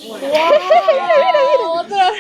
¡Wow! Otra.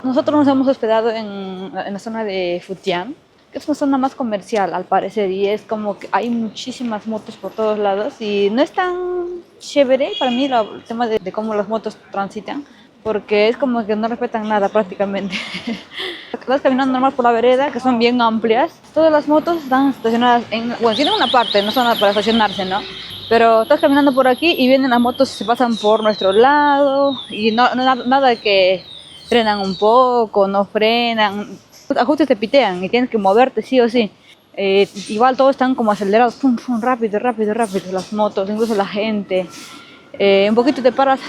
Nosotros nos hemos hospedado en la zona de Futián, que es una zona más comercial al parecer, y es como que hay muchísimas motos por todos lados y no es tan chévere para mí el tema de cómo las motos transitan, porque es como que no respetan nada prácticamente. Vas caminando normal por la vereda, que son bien amplias, todas las motos están estacionadas bueno, tienen una parte, no son para estacionarse, ¿no? Pero estás caminando por aquí y vienen las motos y se pasan por nuestro lado y nada de que frenan un poco, no frenan, ajustes te pitean y tienes que moverte sí o sí. Igual todos están como acelerados, pum, pum, rápido, rápido, rápido, las motos, incluso la gente. Un poquito te paras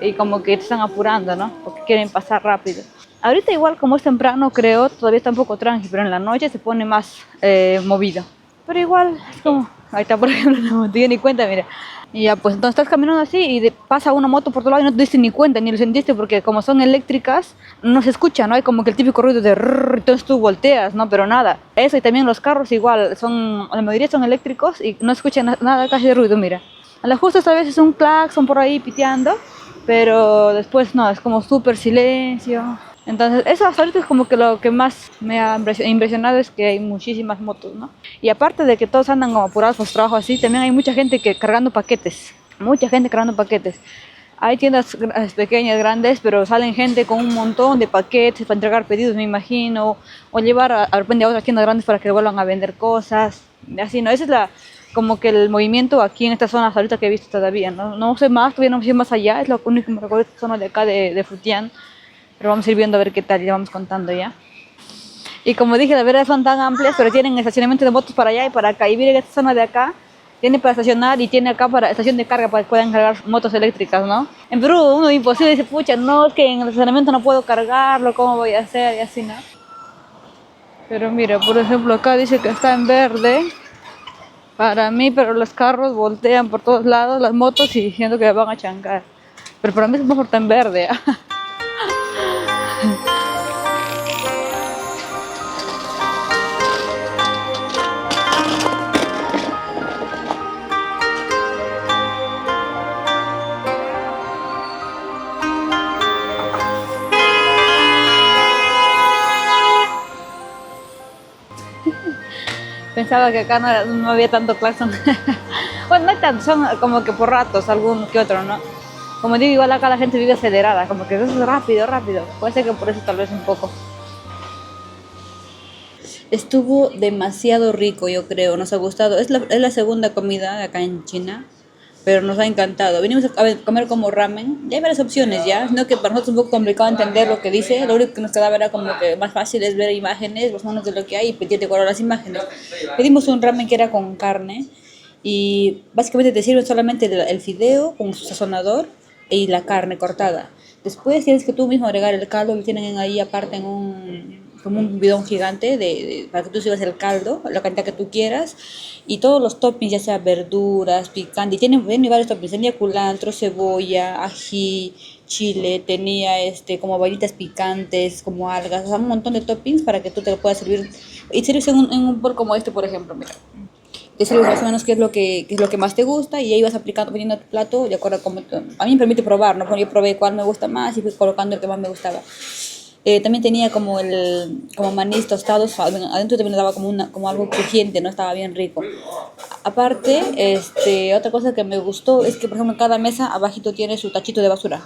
y como que te están apurando, ¿no? Porque quieren pasar rápido. Ahorita igual como es temprano creo, todavía está un poco tranqui, pero en la noche se pone más movido. Pero igual es como, ahí está por ejemplo, no te di ni cuenta, mira. Y ya pues entonces estás caminando así y pasa una moto por tu lado y no te diste ni cuenta, ni lo sentiste porque como son eléctricas no se escucha, ¿no? Hay como que el típico ruido de rrr, entonces tú volteas, ¿no? Pero nada. Eso y también los carros igual, la mayoría son eléctricos y no escuchan nada casi de ruido, mira. A la justa a veces es un claxon por ahí piteando, pero después no, es como súper silencio. Entonces, eso hasta ahorita es como que lo que más me ha impresionado es que hay muchísimas motos, ¿no? Y aparte de que todos andan como apurados por su trabajo así, también hay mucha gente que cargando paquetes, mucha gente cargando paquetes. Hay tiendas pequeñas, grandes, pero salen gente con un montón de paquetes para entregar pedidos, me imagino, o llevar de repente a otras tiendas grandes para que vuelvan a vender cosas, así, ¿no? Esa es como que el movimiento aquí en estas zonas ahorita que he visto todavía, ¿no? No sé más, todavía no sé más allá, es lo único que me recuerdo de esta zona de acá de Futián. Pero vamos a ir viendo a ver qué tal, ya vamos contando ya. Y como dije, las veredas son tan amplias, pero tienen estacionamiento de motos para allá y para acá. Y miren esta zona de acá, tiene para estacionar y tiene acá para estación de carga para que puedan cargar motos eléctricas, ¿no? En Perú uno imposible dice, pucha, no, es que en el estacionamiento no puedo cargarlo, ¿cómo voy a hacer? Y así, ¿no? Pero mira, por ejemplo, acá dice que está en verde para mí, pero los carros voltean por todos lados, las motos y diciendo que me van a chancar. Pero para mí es mejor estar en verde, ¿eh? Pensaba que acá no había tanto claxon. Bueno, no hay tanto, son como que por ratos, alguno que otro, ¿no? Como digo, igual acá la gente vive acelerada, como que eso es rápido, rápido. Puede ser que por eso tal vez un poco. Estuvo demasiado rico, yo creo, nos ha gustado. Es la segunda comida acá en China, pero nos ha encantado. Vinimos a comer como ramen, ya hay varias opciones ya, no que para nosotros es un poco complicado entender lo que dice, lo único que nos quedaba era como que más fácil es ver imágenes, más o menos de lo que hay y pedir de acuerdo a las imágenes. Pedimos un ramen que era con carne y básicamente te sirven solamente el fideo con su sazonador y la carne cortada. Después tienes que tú mismo agregar el caldo, lo tienen ahí aparte en como un bidón gigante para que tú sirvas el caldo, la cantidad que tú quieras, y todos los toppings, ya sea verduras, picante, y tiene varios toppings, tenía culantro, cebolla, ají, chile, tenía como vainitas picantes, como algas, o sea, un montón de toppings para que tú te lo puedas servir, y sirves en un bol como este, por ejemplo, mira. Te sirves más o menos qué es lo que más te gusta y ahí vas aplicando, poniendo tu plato de acuerdo a cómo a mí me permite probar, ¿no? Porque yo probé cuál me gusta más y fui colocando el que más me gustaba. También tenía como manís tostados, adentro también daba como algo crujiente, ¿no? Estaba bien rico. Aparte, otra cosa que me gustó es que, por ejemplo, en cada mesa abajito tiene su tachito de basura.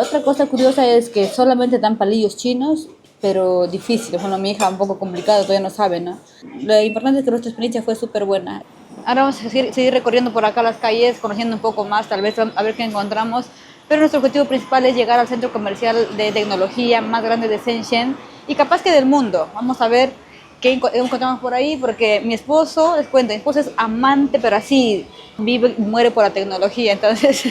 Otra cosa curiosa es que solamente dan palillos chinos, pero difícil. Bueno, mi hija un poco complicado, todavía no sabe, ¿no? Lo importante es que nuestra experiencia fue súper buena. Ahora vamos a seguir recorriendo por acá las calles, conociendo un poco más, tal vez a ver qué encontramos. Pero nuestro objetivo principal es llegar al centro comercial de tecnología más grande de Shenzhen y capaz que del mundo. Vamos a ver qué encontramos por ahí, porque mi esposo, les cuento, mi esposo es amante, pero así vive y muere por la tecnología. Entonces,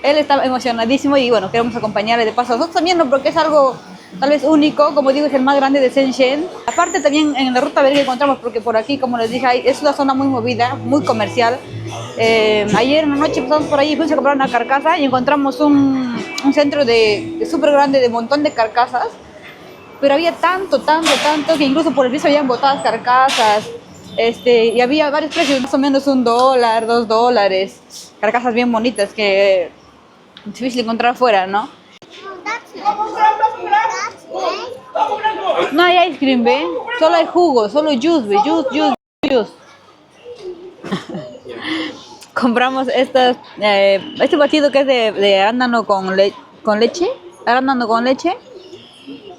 él está emocionadísimo y bueno, queremos acompañarle de paso. Nosotros también, ¿no? Porque es algo tal vez único, como digo, es el más grande de Shenzhen. Aparte también en la ruta a ver qué encontramos, porque por aquí, como les dije, es una zona muy movida, muy comercial. Ayer en la noche pasamos por ahí, fuimos a comprar una carcasa y encontramos un centro súper grande de un montón de carcasas. pero había tanto, tanto, tanto, que incluso por el piso habían botadas carcasas. Y había varios precios, más o menos $1, $2. Carcasas bien bonitas que es difícil encontrar afuera, ¿no? No hay ice cream, ¿ve? Solo hay jugo, solo juice, ¿ve? Juice. Compramos este batido que es de arándano con leche, arándano con leche,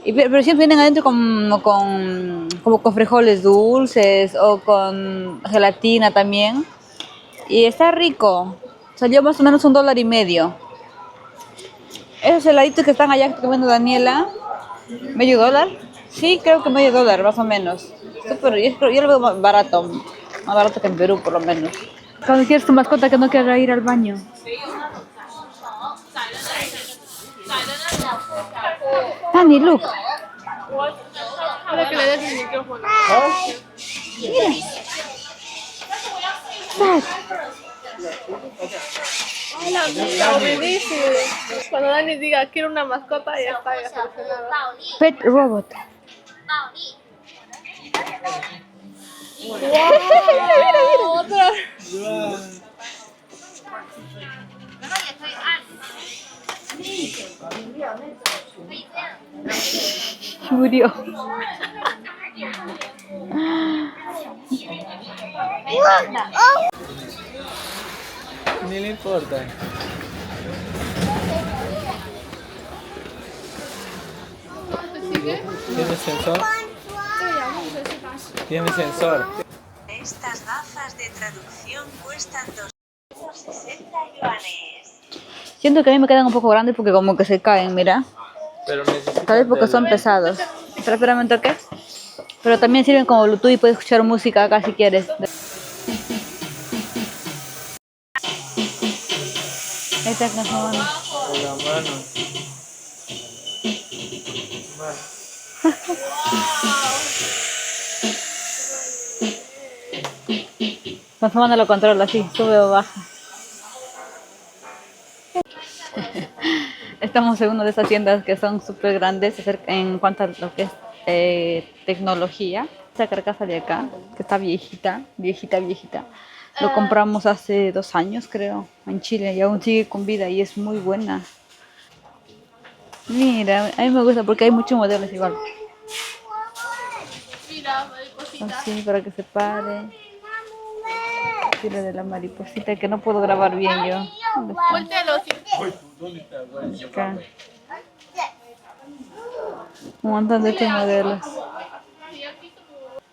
pero siempre vienen adentro como con frijoles dulces o con gelatina también. Y está rico, salió más o menos $1.50. Esos heladitos que están allá comiendo Daniela, ¿medio dólar? Sí, creo que medio dólar, más o menos. Yo lo veo más barato que en Perú, por lo menos. Cuando quieres tu mascota que no quiera ir al baño. Dani, look. Para que le des el micrófono. Mira. Dad. Hola, amiga, obedece. Cuando Dani diga quiero una mascota, ya está, ya solucionado. Pet robot. ¡Wow! Otra. Murió. Ni le importa. ¿Tiene sensor? Tiene sensor. Estas gafas de traducción cuestan 260 yuanes. Siento que a mí me quedan un poco grandes porque como que se caen, mira. Pero necesitas Tal vez porque son pesados. Espera un toque. Pero también sirven como Bluetooth y puedes escuchar música acá si quieres. Esta es la mano. la mano. Con su mano lo controla así, sube o baja. Estamos en una de esas tiendas que son súper grandes en cuanto a lo que es tecnología. Esta carcasa de acá, que está viejita, lo compramos hace 2 años, creo, en Chile, y aún sigue con vida y es muy buena. Mira, a mí me gusta porque hay muchos modelos igual. Mira, mariposita. Así, para que se pare. Tira de la mariposita, que no puedo grabar bien yo. ¿Dónde está? Voltealo, sí. Acá. Un montón de estos modelos.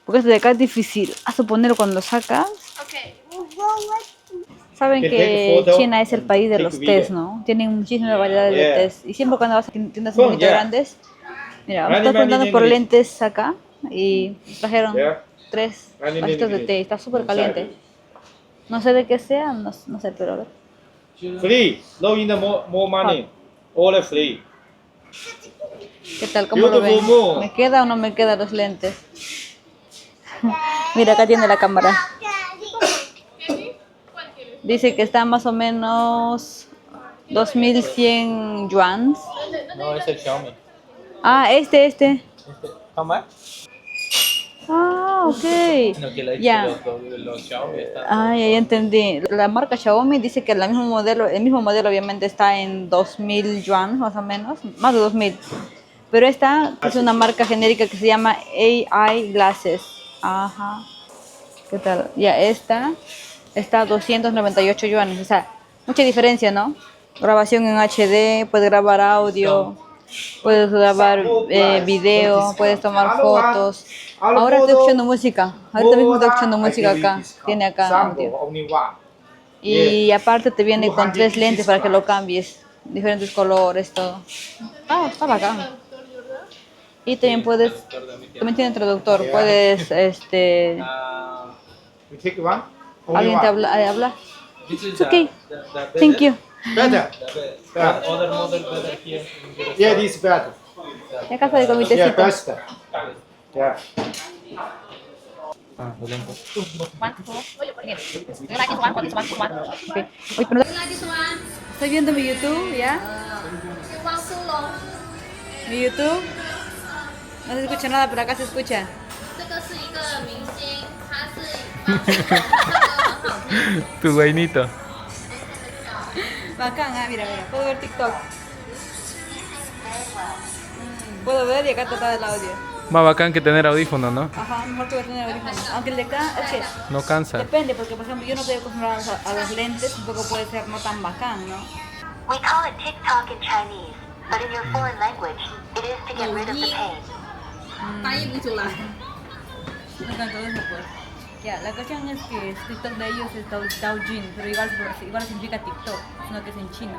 Porque este de acá es difícil. A suponer cuando sacas. Ok. Saben que China es el país de los tés, ¿no? Tienen muchísimas variedades de tés. Y siempre cuando vas a tiendas un poquito grandes, mira, me estás preguntando por lentes acá y trajeron 3 vasitos de té. Está súper caliente. No sé de qué sea, no sé, pero a ver. Free, no in the more money, all free. ¿Qué tal? ¿Cómo lo ven? ¿Me queda o no me quedan los lentes? Mira, acá tiene la cámara. Dice que está más o menos 2.100 yuans. No, es el Xiaomi. Ah, este. How much? Ah, ok. No, que le Ya. los Xiaomi están. Ah, ya entendí. La marca Xiaomi dice que el mismo modelo obviamente está en 2.000 yuan, más o menos, más de 2.000. Pero esta es una marca genérica que se llama AI Glasses. Ajá. ¿Qué tal? Ya esta está a 298 yuanes. O sea, mucha diferencia, ¿no? Grabación en HD, puedes grabar audio, puedes grabar video, puedes tomar fotos. Ahora estoy escuchando música. Ahorita mismo estoy escuchando música acá. Tiene acá audio. Y aparte te viene con 3 lentes para que lo cambies. Diferentes colores, todo. Ah, está bacán. Y también también tiene traductor. Puedes, You take one? alguien te habla. This is It's okay. the Thank you. Better. Other model better here. Yeah, this is better. Ya casa de Yeah, comitecito. best. Yeah. Ah, lo lento. Okay. Uy, pero estoy viendo mi YouTube, ¿ya? Mi YouTube. No se escucha nada, pero acá se escucha. Tu vainito. Bacán, mira, mira. Puedo ver TikTok. Puedo ver y acá está el audio. Más bacán que tener audífonos, ¿no? Ajá, mejor que tener audífonos. Aunque el de acá, es que No cansa. depende, porque por ejemplo yo no estoy acostumbrada a los lentes, un poco puede ser no tan bacán, ¿no? We call it TikTok in Chinese, but in your foreign language, it is to get rid of the pain. No tanto eso, pues. Ya, la cuestión es que TikTok de ellos es Douyin, pero igual significa TikTok, sino que es en China.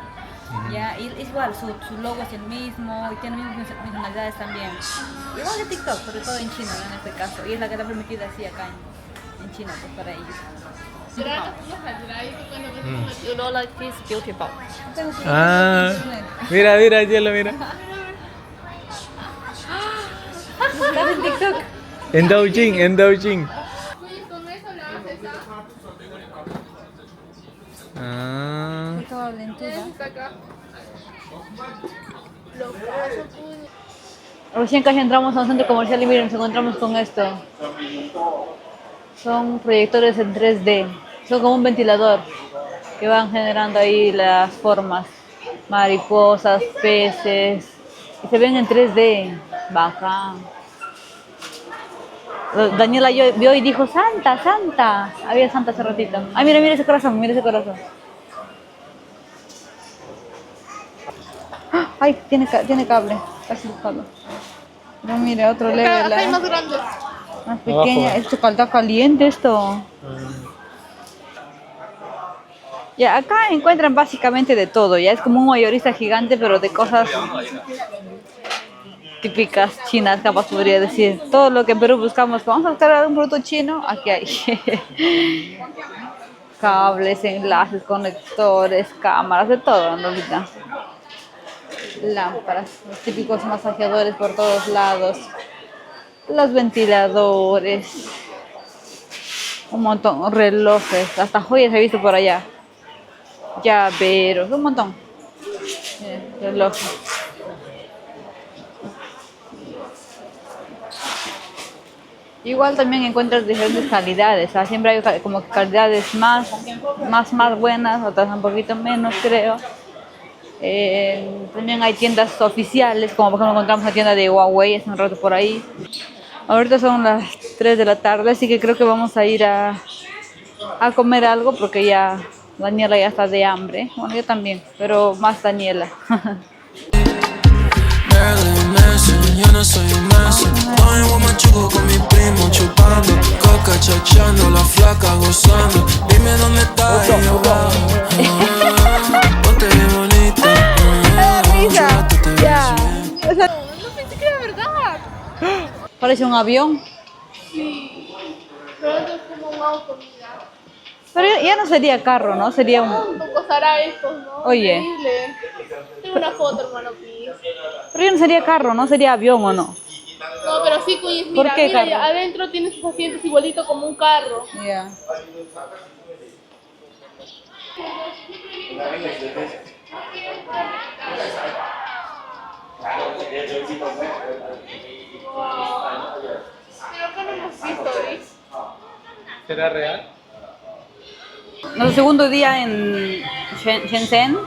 Ya, y es igual, su logo es el mismo y tiene las mismas funcionalidades también. Igual que TikTok, pero todo en China, ¿no? En este caso. Y es la que está permitida así acá en China, pues para ellos. You know, like this beautiful. Ah, mira, mira, Hielo, mira. ¿Estás en TikTok? En Douyin, en Douyin. Ah, Recién casi entramos a un centro comercial y miren, nos encontramos con esto. Son proyectores en 3D. Son como un ventilador que van generando ahí las formas. Mariposas, peces. Y se ven en 3D. Bacán. Daniela vio y dijo, Santa, Santa. Había Santa hace ratito. Ay, mira, mira ese corazón, mira ese corazón. ¡Ah! Ay, tiene cable. Casi buscarlo. Pero mira, otro level. Acá hay más grandes. Más pequeña. Esto está caliente esto. Ya, acá encuentran básicamente de todo. Ya es como un mayorista gigante, pero de cosas típicas chinas, capaz podría decir. Todo lo que en Perú buscamos, vamos a buscar un producto chino, aquí hay. Cables, enlaces, conectores, cámaras, de todo en realidad. Lámparas, los típicos masajeadores por todos lados. Los ventiladores. Un montón, relojes, hasta joyas he visto por allá. Llaveros, un montón. Relojes. Igual también encuentras diferentes calidades, ¿sabes? Siempre hay como que calidades más buenas, otras un poquito menos, creo. También hay tiendas oficiales, como por ejemplo encontramos la tienda de Huawei hace un rato por ahí. Ahorita son las 3 de la tarde, así que creo que vamos a ir a comer algo porque ya Daniela ya está de hambre. Bueno, yo también, pero más Daniela. Marilyn Manson, yo no soy un mazo. Estoy en Huamachuco con mi primo chupando, coca chacheando, la flaca gozando. Dime dónde está ahí abajo. Ponte bien bonita. Risa, ya. No pensé que era verdad. Parece un avión. Sí. Pero esto es como un auto, mira. Pero ya no sería carro, ¿no? Sería un... ¿Cómo costará estos, no? Oye. Increíble. Tengo una foto, hermano, please. Pero ya no sería carro, ¿no? Sería avión o no. No, pero sí, Cuyes, ¿Por mira, qué mira, carro? adentro tiene sus asientos igualito como un carro. Ya. Pero acá no hemos visto, ¿ves? ¿será real? Nuestro segundo día en Shenzhen,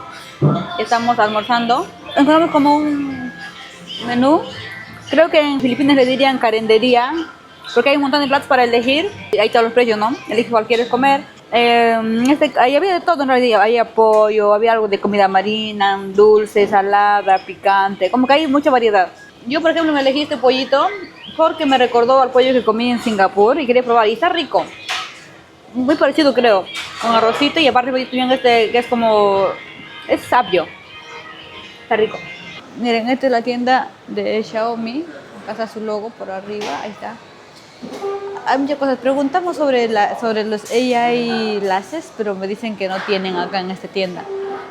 estamos almorzando. Encontramos como un menú. Creo que en Filipinas le dirían carendería, porque hay un montón de platos para elegir. Hay todos los precios, ¿no? Elige cuál quieres comer. Ahí había de todo en realidad. Había pollo, había algo de comida marina, dulce, salada, picante. Como que hay mucha variedad. Yo, por ejemplo, me elegí este pollito porque me recordó al pollo que comí en Singapur y quería probar. Y está rico. Muy parecido, creo. Con arrocito y aparte el pollito bien que es como... es sabio. Está rico. Miren, esta es la tienda de Xiaomi. Acá está su logo por arriba. Ahí está. Hay muchas cosas. Preguntamos sobre los AI Lashes, pero me dicen que no tienen acá en esta tienda.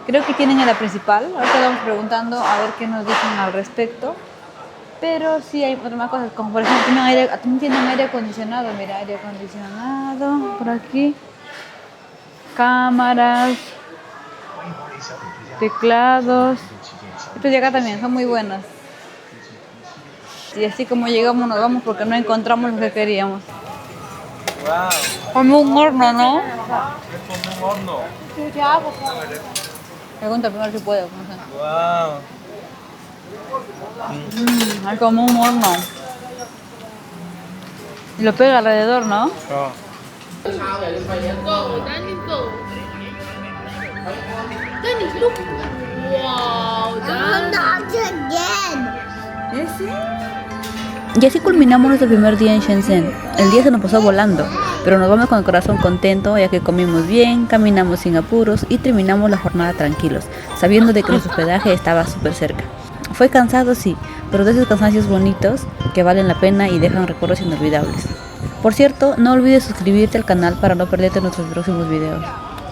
Creo que tienen en la principal. Ahora estamos preguntando a ver qué nos dicen al respecto. Pero sí hay otras cosas, como por ejemplo también tienen aire acondicionado. Mira, aire acondicionado por aquí. Cámaras. Teclados. Estos de acá también son muy buenos. y así como llegamos nos vamos porque no encontramos lo que queríamos. Wow. Como un horno, ¿no? Es como un horno. Pregunta primero si puedo. No sé. Wow. Es como un horno. Y lo pega alrededor, ¿no? Oh. Go, Danny, go. Danny, look. Wow, Danny. Y así culminamos nuestro primer día en Shenzhen. El día se nos pasó volando, pero nos vamos con el corazón contento ya que comimos bien, caminamos sin apuros y terminamos la jornada tranquilos, sabiendo de que nuestro hospedaje estaba súper cerca. Fue cansado, sí, pero de esos cansancios bonitos que valen la pena y dejan recuerdos inolvidables. Por cierto, no olvides suscribirte al canal para no perderte nuestros próximos videos.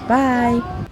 Bye.